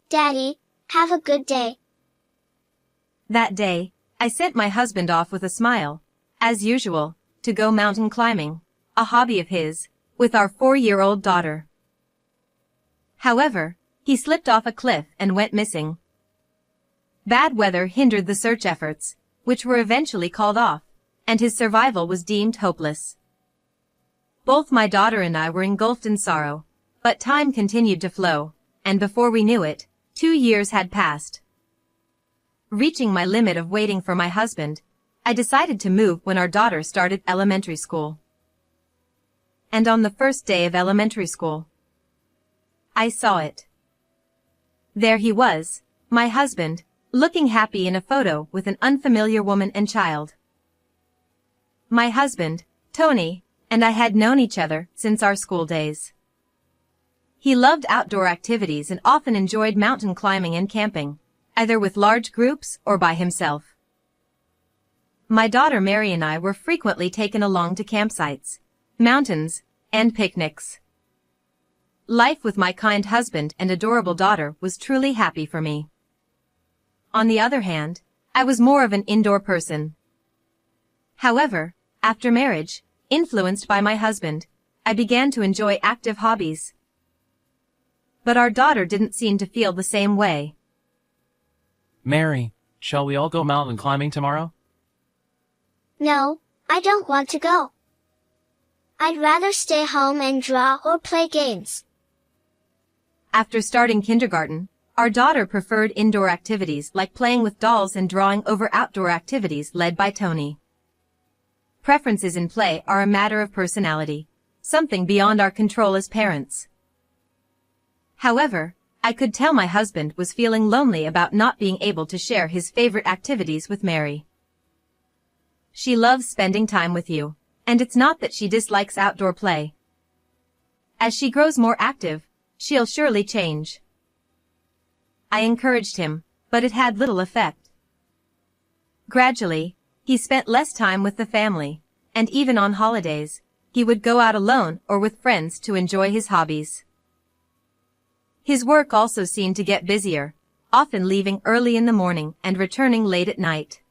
Daddy, have a good day. That day, I sent my husband off with a smile, as usual, to go mountain climbing, a hobby of his, with our 4-year-old daughter. However, he slipped off a cliff and went missing. Bad weather hindered the search efforts, which were eventually called off, and his survival was deemed hopeless. Both my daughter and I were engulfed in sorrow, but time continued to flow, and before we knew it, 2 years had passed. Reaching my limit of waiting for my husband, I decided to move when our daughter started elementary school. And on the first day of elementary school, I saw it. There he was, my husband, looking happy in a photo with an unfamiliar woman and child. My husband, Tony, and I had known each other since our school days. He loved outdoor activities and often enjoyed mountain climbing and camping, either with large groups or by himself. My daughter Mary and I were frequently taken along to campsites, mountains, and picnics. Life with my kind husband and adorable daughter was truly happy for me. On the other hand, I was more of an indoor person. However, after marriage, influenced by my husband, I began to enjoy active hobbies. But our daughter didn't seem to feel the same way. Mary, shall we all go mountain climbing tomorrow? No, I don't want to go. I'd rather stay home and draw or play games. After starting kindergarten, our daughter preferred indoor activities like playing with dolls and drawing over outdoor activities led by Tony. Preferences in play are a matter of personality, something beyond our control as parents. However, I could tell my husband was feeling lonely about not being able to share his favorite activities with Mary. She loves spending time with you, and it's not that she dislikes outdoor play. As she grows more active, she'll surely change. I encouraged him, but it had little effect. Gradually, he spent less time with the family, and even on holidays, he would go out alone or with friends to enjoy his hobbies. His work also seemed to get busier, often leaving early in the morning and returning late at night.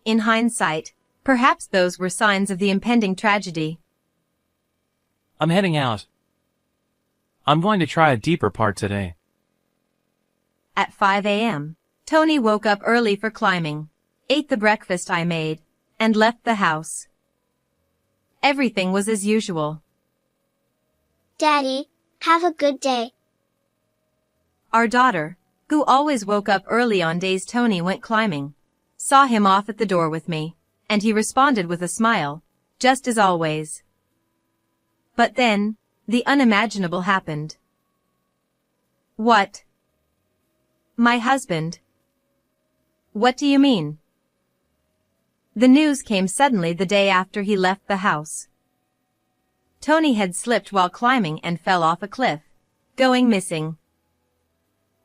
In hindsight, perhaps those were signs of the impending tragedy. I'm heading out. I'm going to try a deeper part today. At 5 a.m., Tony woke up early for climbing, ate the breakfast I made, and left the house. Everything was as usual. Daddy, have a good day. Our daughter, who always woke up early on days Tony went climbing, saw him off at the door with me, and he responded with a smile, just as always. But then, the unimaginable happened. What? My husband. What do you mean? The news came suddenly the day after he left the house. Tony had slipped while climbing and fell off a cliff, going missing.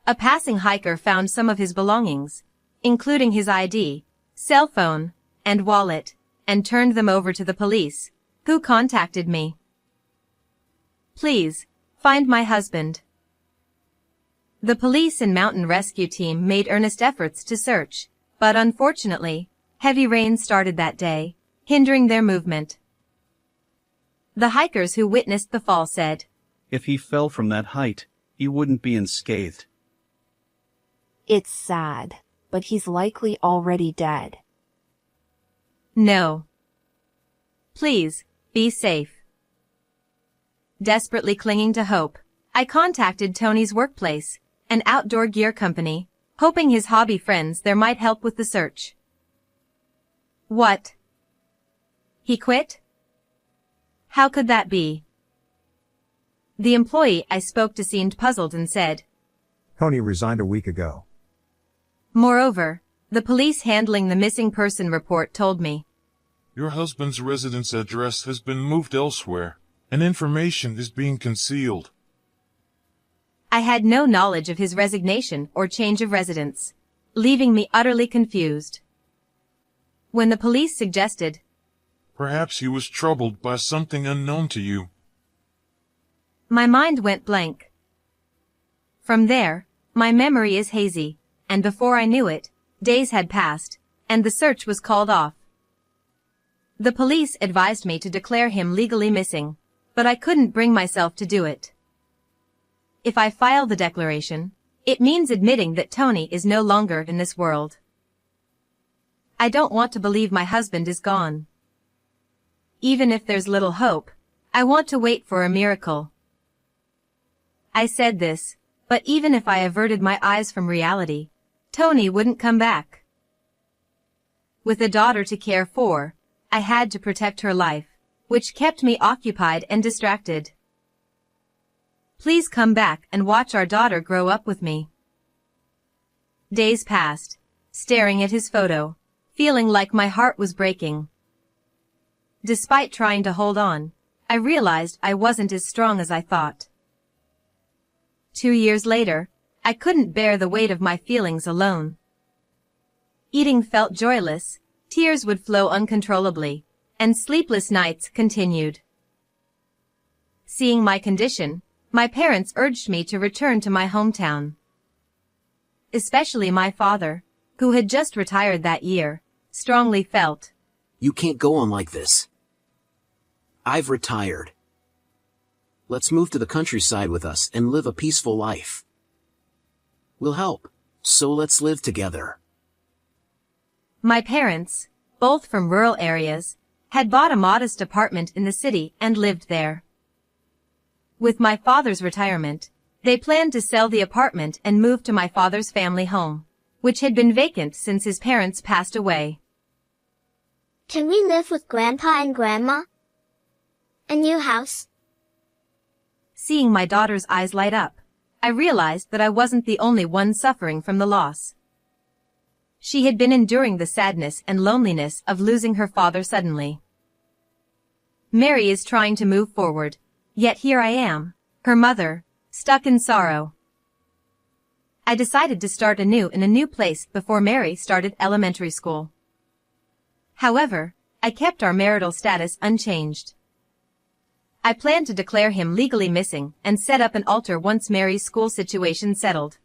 A passing hiker found some of his belongings, including his ID, cell phone, and wallet, and turned them over to the police, who contacted me. Please, find my husband. The police and mountain rescue team made earnest efforts to search, but unfortunately, heavy rain started that day, hindering their movement. The hikers who witnessed the fall said, "If he fell from that height, he wouldn't be unscathed." It's sad, but he's likely already dead. No. Please, be safe. Desperately clinging to hope, I contacted Tony's workplace, an outdoor gear company, hoping his hobby friends there might help with the search. What? He quit? How could that be? The employee I spoke to seemed puzzled and said, Tony resigned a week ago. Moreover, the police handling the missing person report told me, Your husband's residence address has been moved elsewhere, and information is being concealed. I had no knowledge of his resignation or change of residence, leaving me utterly confused. When the police suggested, Perhaps he was troubled by something unknown to you. My mind went blank. From there, My memory is hazy, and before I knew it, days had passed, and the search was called off. The police advised me to declare him legally missing, but I couldn't bring myself to do it. If I file the declaration, it means admitting that Tony is no longer in this world. I don't want to believe my husband is gone. Even if there's little hope, I want to wait for a miracle. I said this, but even if I averted my eyes from reality, Tony wouldn't come back. With a daughter to care for, I had to protect her life, which kept me occupied and distracted. Please come back and watch our daughter grow up with me. Days passed, staring at his photo, feeling like my heart was breaking. Despite trying to hold on, I realized I wasn't as strong as I thought. 2 years later, I couldn't bear the weight of my feelings alone. Eating felt joyless, tears would flow uncontrollably, and sleepless nights continued. Seeing my condition, my parents urged me to return to my hometown. Especially my father, who had just retired that year, strongly felt. You can't go on like this. I've retired. Let's move to the countryside with us and live a peaceful life. We'll help, so let's live together. My parents, both from rural areas, had bought a modest apartment in the city and lived there. With my father's retirement, they planned to sell the apartment and move to my father's family home, which had been vacant since his parents passed away. Can we live with Grandpa and Grandma? A new house? Seeing my daughter's eyes light up, I realized that I wasn't the only one suffering from the loss. She had been enduring the sadness and loneliness of losing her father suddenly. Mary is trying to move forward, yet here I am, her mother, stuck in sorrow. I decided to start anew in a new place before Mary started elementary school. However, I kept our marital status unchanged. I planned to declare him legally missing and set up an altar once Mary's school situation settled.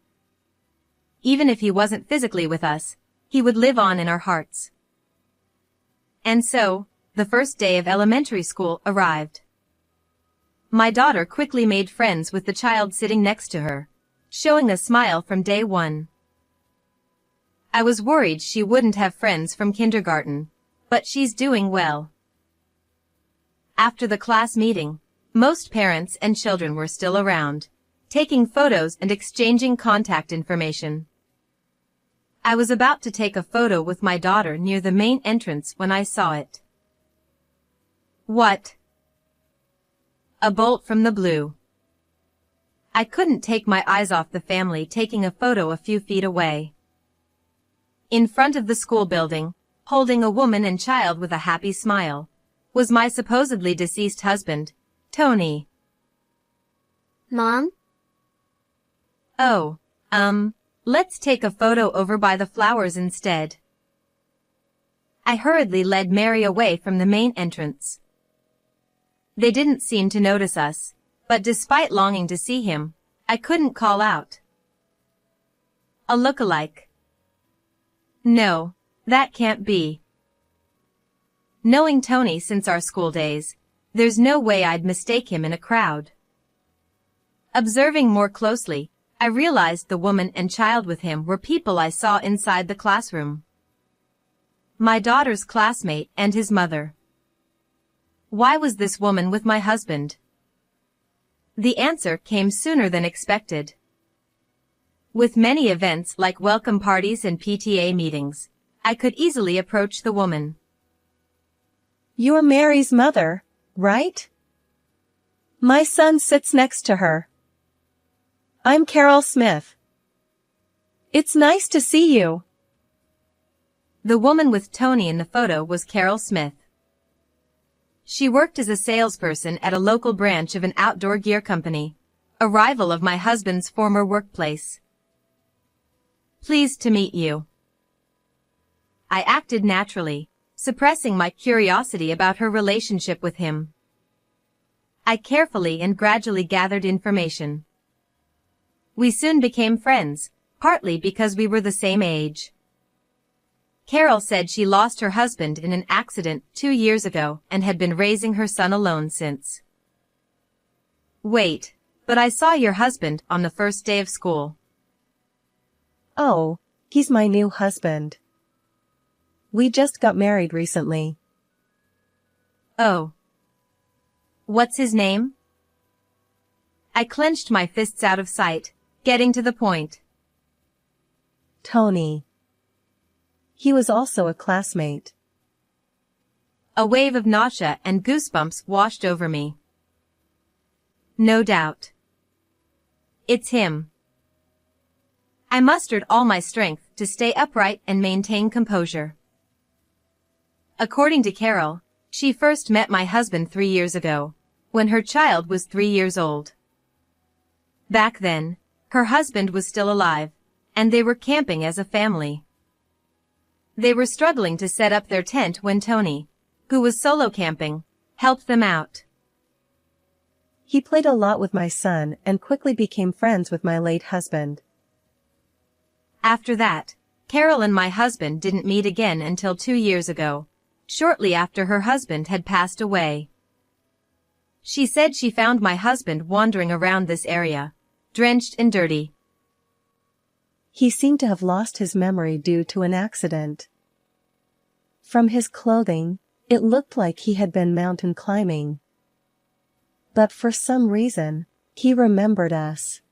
Even if he wasn't physically with us, he would live on in our hearts. And so, the first day of elementary school arrived. My daughter quickly made friends with the child sitting next to her, showing a smile from day one. I was worried she wouldn't have friends from kindergarten, but she's doing well. After the class meeting, most parents and children were still around, taking photos and exchanging contact information. I was about to take a photo with my daughter near the main entrance when I saw it. What? A bolt from the blue. I couldn't take my eyes off the family taking a photo a few feet away. In front of the school building, holding a woman and child with a happy smile, was my supposedly deceased husband, Tony. Mom? Oh, let's take a photo over by the flowers instead. I hurriedly led Mary away from the main entrance. They didn't seem to notice us, but despite longing to see him, I couldn't call out. A look-alike. No, that can't be. Knowing Tony since our school days, there's no way I'd mistake him in a crowd. Observing more closely, I realized the woman and child with him were people I saw inside the classroom. My daughter's classmate and his mother. Why was this woman with my husband? The answer came sooner than expected. With many events like welcome parties and PTA meetings, I could easily approach the woman. You're Mary's mother, right? My son sits next to her. I'm Carol Smith. It's nice to see you. The woman with Tony in the photo was Carol Smith. She worked as a salesperson at a local branch of an outdoor gear company, a rival of my husband's former workplace. Pleased to meet you. I acted naturally, suppressing my curiosity about her relationship with him. I carefully and gradually gathered information. We soon became friends, partly because we were the same age. Carol said she lost her husband in an accident 2 years ago and had been raising her son alone since. Wait, but I saw your husband on the first day of school. Oh, he's my new husband. We just got married recently. Oh. What's his name? I clenched my fists out of sight, getting to the point. Tony. He was also a classmate. A wave of nausea and goosebumps washed over me. No doubt. It's him. I mustered all my strength to stay upright and maintain composure. According to Carol, she first met my husband 3 years ago, when her child was 3 years old. Back then, her husband was still alive, and they were camping as a family. They were struggling to set up their tent when Tony, who was solo camping, helped them out. He played a lot with my son and quickly became friends with my late husband. After that, Carol and my husband didn't meet again until 2 years ago, shortly after her husband had passed away. She said she found my husband wandering around this area, drenched and dirty. He seemed to have lost his memory due to an accident. From his clothing, it looked like he had been mountain climbing. But for some reason, he remembered us.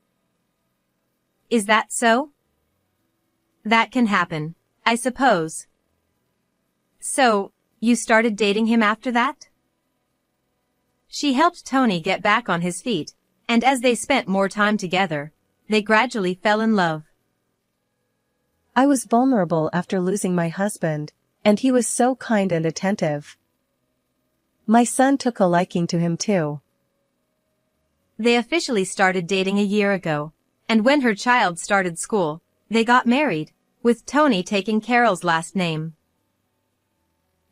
Is that so? That can happen, I suppose. So, you started dating him after that? She helped Tony get back on his feet, and as they spent more time together, they gradually fell in love. I was vulnerable after losing my husband, and he was so kind and attentive. My son took a liking to him too. They officially started dating a year ago, and when her child started school, they got married, with Tony taking Carol's last name.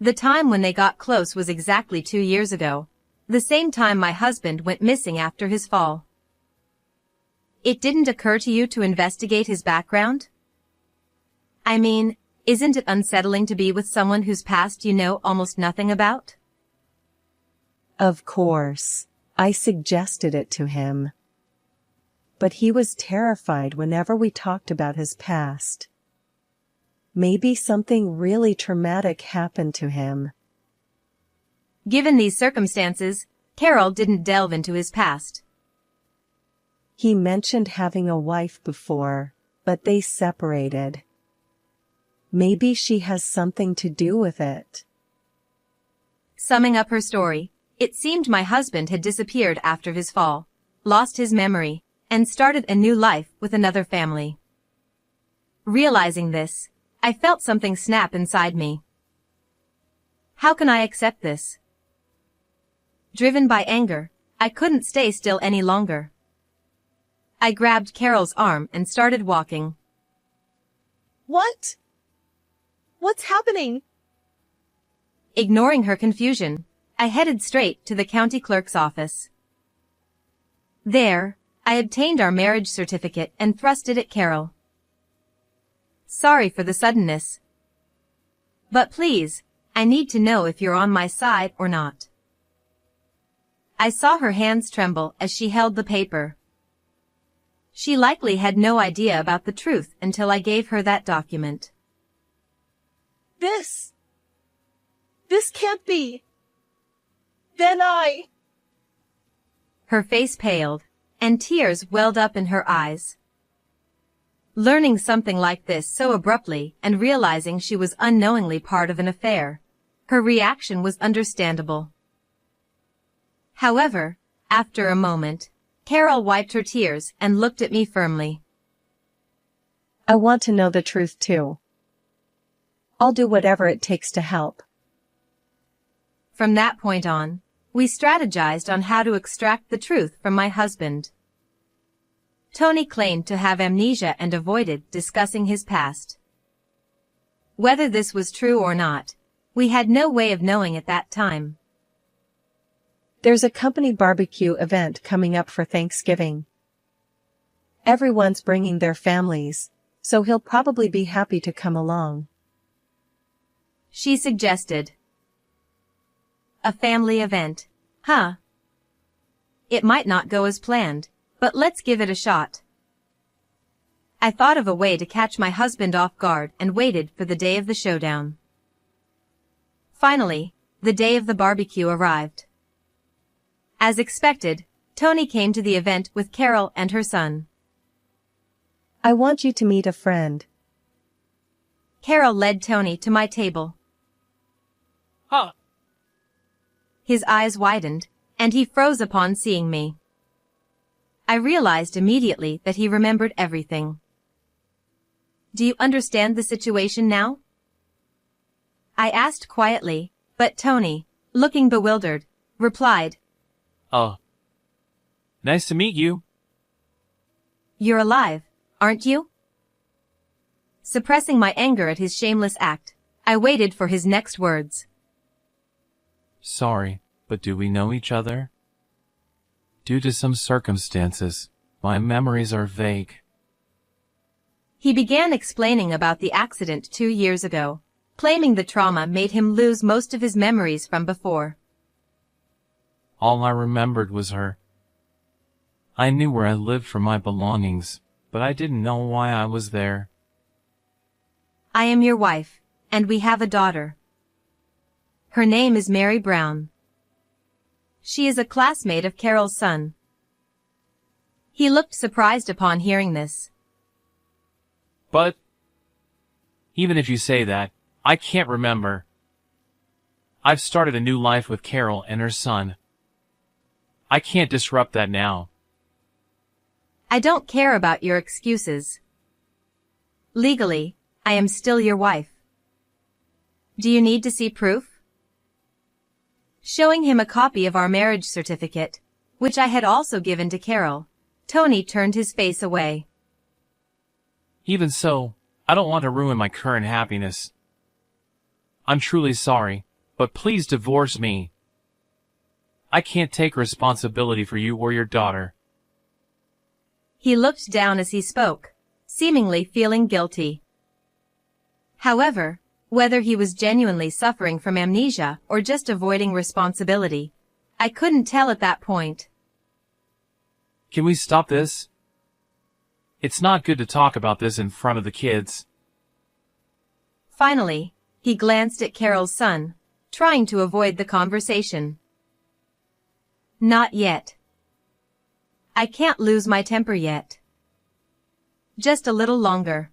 The time when they got close was exactly 2 years ago, the same time my husband went missing after his fall. It didn't occur to you to investigate his background? I mean, isn't it unsettling to be with someone whose past you know almost nothing about? Of course, I suggested it to him. But he was terrified whenever we talked about his past. Maybe something really traumatic happened to him. Given these circumstances, Carol didn't delve into his past. He mentioned having a wife before, but they separated. Maybe she has something to do with it. Summing up her story, it seemed my husband had disappeared after his fall, lost his memory, and started a new life with another family. Realizing this, I felt something snap inside me. How can I accept this? Driven by anger, I couldn't stay still any longer. I grabbed Carol's arm and started walking. What? What's happening? Ignoring her confusion, I headed straight to the county clerk's office. There, I obtained our marriage certificate and thrust it at Carol. Sorry for the suddenness. But please, I need to know if you're on my side or not. I saw her hands tremble as she held the paper. She likely had no idea about the truth until I gave her that document. This can't be. Then Her face paled, and tears welled up in her eyes. Learning something like this so abruptly and realizing she was unknowingly part of an affair, her reaction was understandable. However, after a moment, Carol wiped her tears and looked at me firmly. I want to know the truth too. I'll do whatever it takes to help. From that point on, we strategized on how to extract the truth from my husband. Tony claimed to have amnesia and avoided discussing his past. Whether this was true or not, we had no way of knowing at that time. There's a company barbecue event coming up for Thanksgiving. Everyone's bringing their families, so he'll probably be happy to come along. She suggested. A family event, huh? It might not go as planned, but let's give it a shot. I thought of a way to catch my husband off guard and waited for the day of the showdown. Finally, the day of the barbecue arrived. As expected, Tony came to the event with Carol and her son. I want you to meet a friend. Carol led Tony to my table. Huh. His eyes widened, and he froze upon seeing me. I realized immediately that he remembered everything. Do you understand the situation now? I asked quietly, but Tony, looking bewildered, replied, Nice to meet you. You're alive, aren't you? Suppressing my anger at his shameless act, I waited for his next words. Sorry, but do we know each other? Due to some circumstances, my memories are vague. He began explaining about the accident 2 years ago, claiming the trauma made him lose most of his memories from before. All I remembered was her. I knew where I lived for my belongings, but I didn't know why I was there. I am your wife, and we have a daughter. Her name is Mary Brown. She is a classmate of Carol's son. He looked surprised upon hearing this. But, even if you say that, I can't remember. I've started a new life with Carol and her son. I can't disrupt that now. I don't care about your excuses. Legally, I am still your wife. Do you need to see proof? Showing him a copy of our marriage certificate, which I had also given to Carol, Tony turned his face away. Even so, I don't want to ruin my current happiness. I'm truly sorry, but please divorce me. I can't take responsibility for you or your daughter. He looked down as he spoke, seemingly feeling guilty. However, whether he was genuinely suffering from amnesia or just avoiding responsibility, I couldn't tell at that point. Can we stop this? It's not good to talk about this in front of the kids. Finally, he glanced at Carol's son, trying to avoid the conversation. Not yet. I can't lose my temper yet. Just a little longer.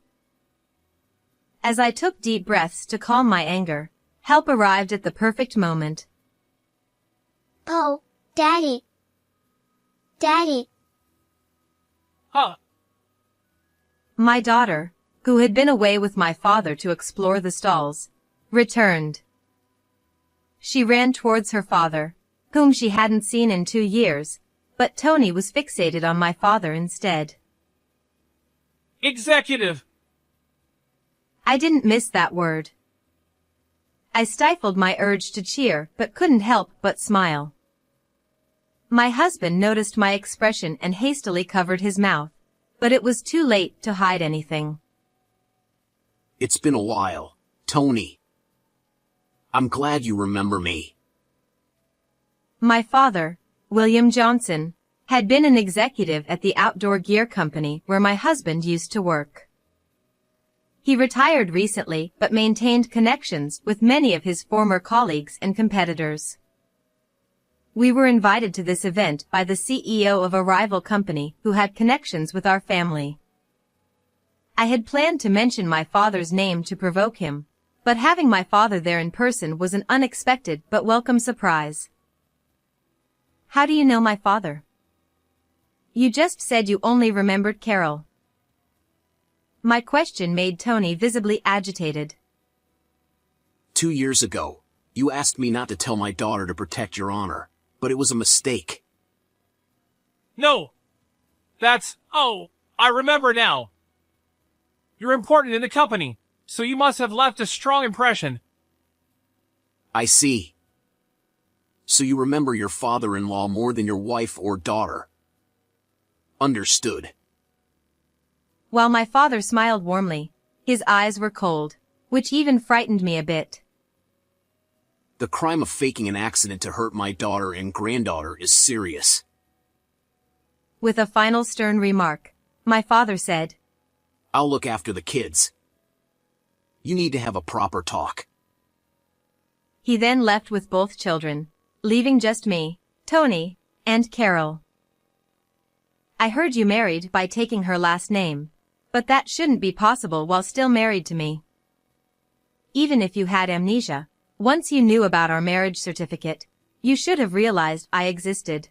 As I took deep breaths to calm my anger, help arrived at the perfect moment. Oh, Daddy. Daddy. Huh. My daughter, who had been away with my father to explore the stalls, returned. She ran towards her father, whom she hadn't seen in 2 years, but Tony was fixated on my father instead. Executive! I didn't miss that word. I stifled my urge to cheer but couldn't help but smile. My husband noticed my expression and hastily covered his mouth, but it was too late to hide anything. It's been a while, Tony. I'm glad you remember me. My father, William Johnson, had been an executive at the outdoor gear company where my husband used to work. He retired recently but maintained connections with many of his former colleagues and competitors. We were invited to this event by the CEO of a rival company who had connections with our family. I had planned to mention my father's name to provoke him, but having my father there in person was an unexpected but welcome surprise. How do you know my father? You just said you only remembered Carol. My question made Tony visibly agitated. 2 years ago, you asked me not to tell my daughter to protect your honor, but it was a mistake. No! I remember now. You're important in the company, so you must have left a strong impression. I see. So you remember your father-in-law more than your wife or daughter. Understood. while my father smiled warmly. His eyes were cold, which even frightened me a bit. The crime of faking an accident to hurt my daughter and granddaughter is serious. With a final stern remark, my father said, I'll look after the kids. You need to have a proper talk. He then left with both children, leaving just me, Tony, and Carol. I heard you married by taking her last name, but that shouldn't be possible while still married to me. Even if you had amnesia, once you knew about our marriage certificate, you should have realized I existed.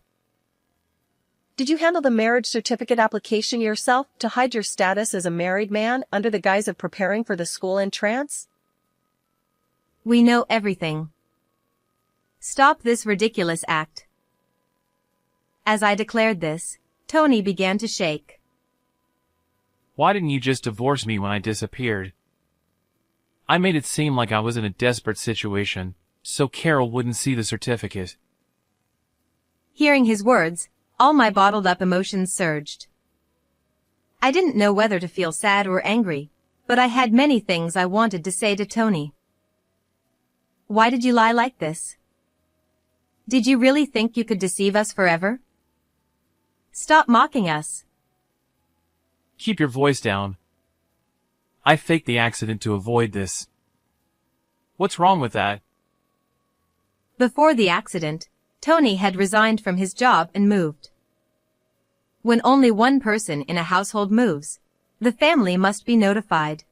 Did you handle the marriage certificate application yourself to hide your status as a married man under the guise of preparing for the school entrance? We know everything. Stop this ridiculous act. As I declared this, Tony began to shake. Why didn't you just divorce me when I disappeared? I made it seem like I was in a desperate situation, so Carol wouldn't see the certificate. Hearing his words, all my bottled-up emotions surged. I didn't know whether to feel sad or angry, but I had many things I wanted to say to Tony. Why did you lie like this? Did you really think you could deceive us forever? Stop mocking us. Keep your voice down. I faked the accident to avoid this. What's wrong with that? Before the accident, Tony had resigned from his job and moved. When only one person in a household moves, the family must be notified.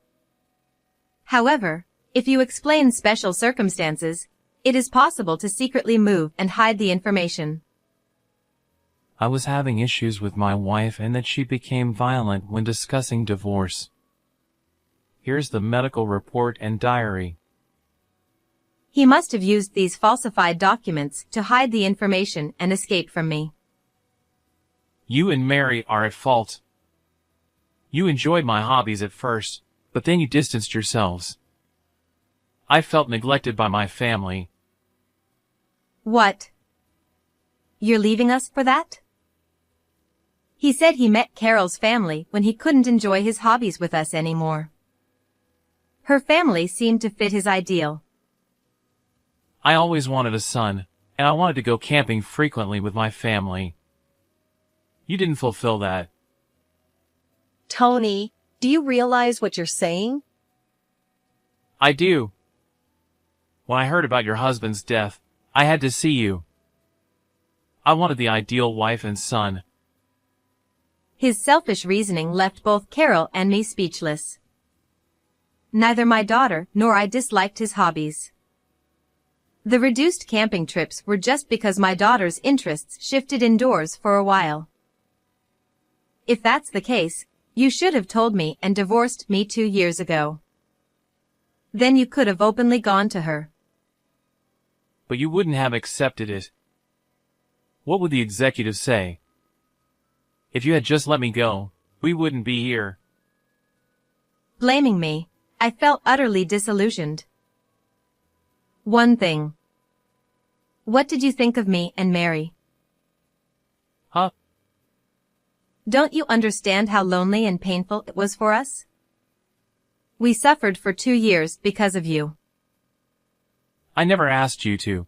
However, if you explain special circumstances, it is possible to secretly move and hide the information. I was having issues with my wife and that she became violent when discussing divorce. Here's the medical report and diary. He must have used these falsified documents to hide the information and escape from me. You and Mary are at fault. You enjoyed my hobbies at first, but then you distanced yourselves. I felt neglected by my family. What? You're leaving us for that? He said he met Carol's family when he couldn't enjoy his hobbies with us anymore. Her family seemed to fit his ideal. I always wanted a son, and I wanted to go camping frequently with my family. You didn't fulfill that. Tony, do you realize what you're saying? I do. When I heard about your husband's death, I had to see you. I wanted the ideal wife and son. His selfish reasoning left both Carol and me speechless. Neither my daughter nor I disliked his hobbies. The reduced camping trips were just because my daughter's interests shifted indoors for a while. If that's the case, you should have told me and divorced me 2 years ago. Then you could have openly gone to her. But you wouldn't have accepted it. What would the executive say? If you had just let me go, we wouldn't be here. Blaming me, I felt utterly disillusioned. One thing. What did you think of me and Mary? Huh? Don't you understand how lonely and painful it was for us? We suffered for 2 years because of you. I never asked you to.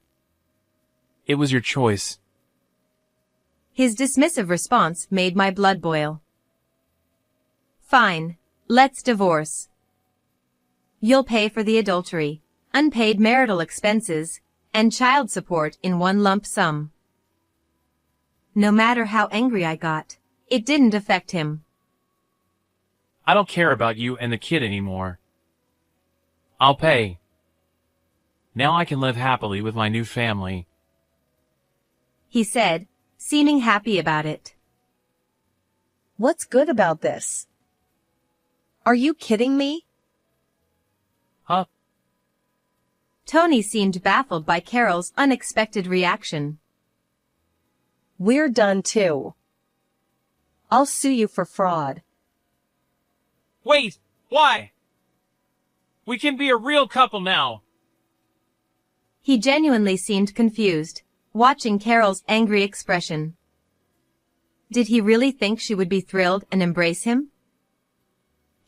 It was your choice. His dismissive response made my blood boil. Fine, let's divorce. You'll pay for the adultery, unpaid marital expenses, and child support in one lump sum. No matter how angry I got, it didn't affect him. I don't care about you and the kid anymore. I'll pay. Now I can live happily with my new family. He said, seeming happy about it. What's good about this? Are you kidding me? Huh? Tony seemed baffled by Carol's unexpected reaction. We're done too. I'll sue you for fraud. Wait! Why? We can be a real couple now. He genuinely seemed confused, watching Carol's angry expression. Did he really think she would be thrilled and embrace him?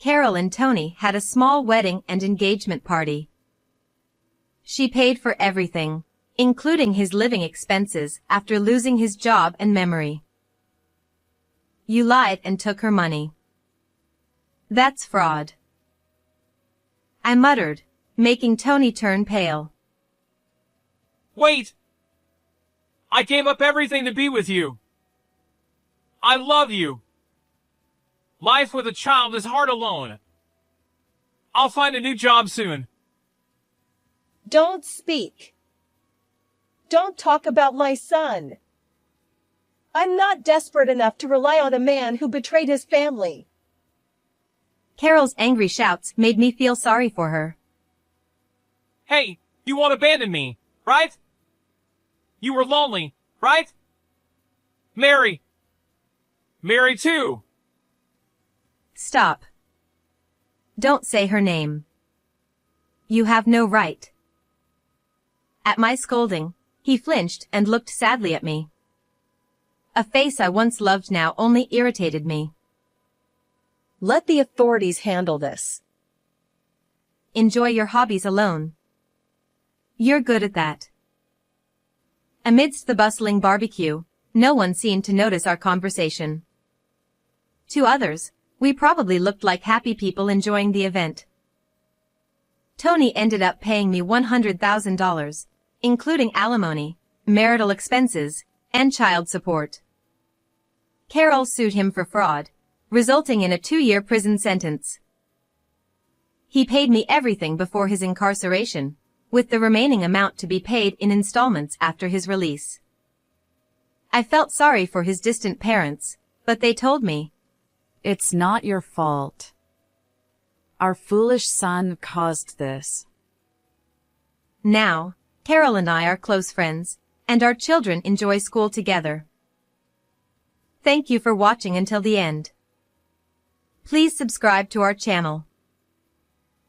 Carol and Tony had a small wedding and engagement party. She paid for everything, including his living expenses after losing his job and memory. You lied and took her money. That's fraud. I muttered, making Tony turn pale. Wait! I gave up everything to be with you. I love you. Life with a child is hard alone. I'll find a new job soon. Don't speak. Don't talk about my son. I'm not desperate enough to rely on a man who betrayed his family. Carol's angry shouts made me feel sorry for her. Hey, you won't abandon me, right? You were lonely, right? Mary. Mary too. Stop. Don't say her name. You have no right. At my scolding, he flinched and looked sadly at me. A face I once loved now only irritated me. Let the authorities handle this. Enjoy your hobbies alone. You're good at that. Amidst the bustling barbecue, no one seemed to notice our conversation. To others, we probably looked like happy people enjoying the event. Tony ended up paying me $100,000, including alimony, marital expenses, and child support. Carol sued him for fraud, resulting in a 2-year prison sentence. He paid me everything before his incarceration, with the remaining amount to be paid in installments after his release. I felt sorry for his distant parents, but they told me, It's not your fault. Our foolish son caused this. Now, Carol and I are close friends, and our children enjoy school together. Thank you for watching until the end. Please subscribe to our channel.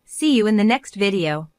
See you in the next video.